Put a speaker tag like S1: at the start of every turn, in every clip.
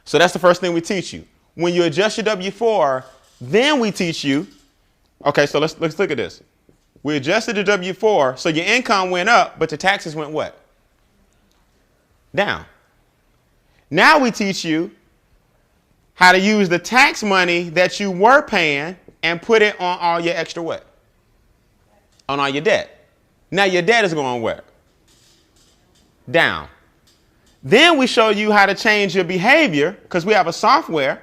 S1: So that's the first thing we teach you. When you adjust your W-4, then we teach you, okay, so let's look at this. We adjusted the W-4, so your income went up, but the taxes went what? Down. Now we teach you how to use the tax money that you were paying and put it on all your extra what? On all your debt. Now your debt is going where? Down. Then we show you how to change your behavior, because we have a software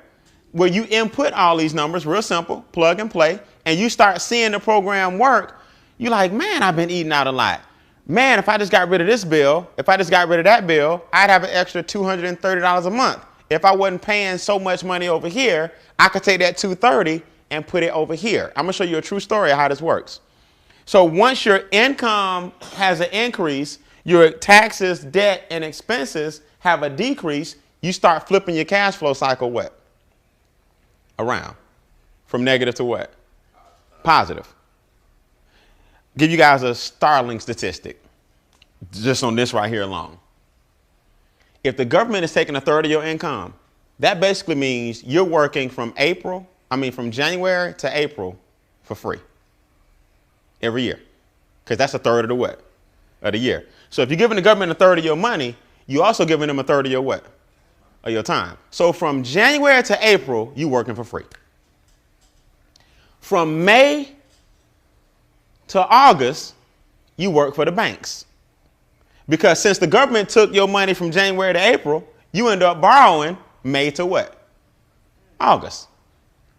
S1: where you input all these numbers, real simple, plug and play, and you start seeing the program work. You're like, man, I've been eating out a lot. Man, if I just got rid of this bill, if I just got rid of that bill, I'd have an extra $230 a month. If I wasn't paying so much money over here, I could take that $230 and put it over here. I'm going to show you a true story of how this works. So once your income has an increase, your taxes, debt, and expenses have a decrease, you start flipping your cash flow cycle what? Around. From negative to what? Positive. Give you guys a startling statistic just on this right here alone. If the government is taking a third of your income, that basically means you're working from January to April for free every year, because that's a third of the what? Of the year. So if you're giving the government a third of your money, you're also giving them a third of your what? Of your time. So from January to April, you're working for free. From May to August, you work for the banks. Because since the government took your money from January to April, you end up borrowing May to what? August.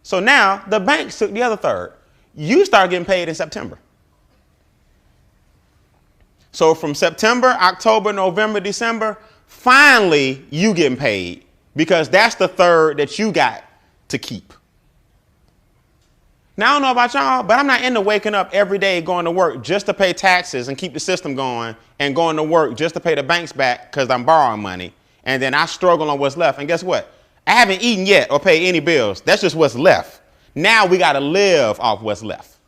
S1: So now the banks took the other third. You start getting paid in September. So from September, October, November, December, finally you getting paid, because that's the third that you got to keep. Now, I don't know about y'all, but I'm not into waking up every day going to work just to pay taxes and keep the system going, and going to work just to pay the banks back because I'm borrowing money. And then I struggle on what's left. And guess what? I haven't eaten yet or paid any bills. That's just what's left. Now we got to live off what's left.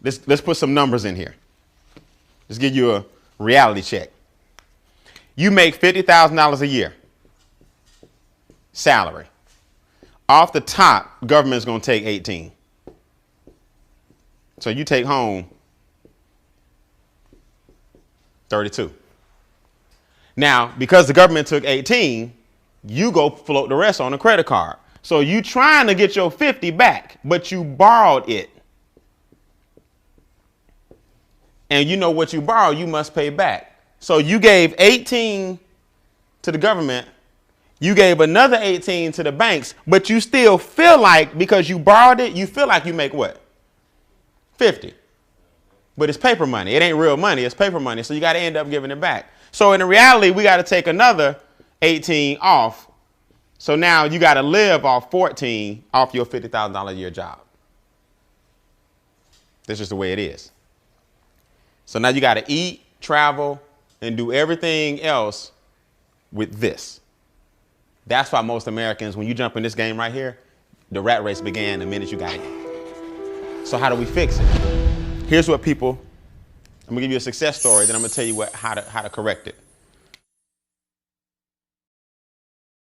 S1: Let's put some numbers in here. Let's give you a reality check. You make $50,000 a year salary. Off the top, government's going to take 18. So you take home 32. Now, because the government took 18, you go float the rest on a credit card. So you trying to get your 50 back, but you borrowed it. And you know what you borrowed, you must pay back. So you gave 18 to the government, you gave another 18 to the banks, but you still feel like, because you borrowed it, you feel like you make what? 50. But it's paper money. It ain't real money. It's paper money. So you got to end up giving it back. So in reality, we got to take another 18 off. So now you got to live off 14 off your $50,000 a year job. That's just the way it is. So now you got to eat, travel, and do everything else with this. That's why most Americans, when you jump in this game right here, the rat race began the minute you got in. So how do we fix it? Here's what people, I'm gonna give you a success story, then I'm gonna tell you how to correct it.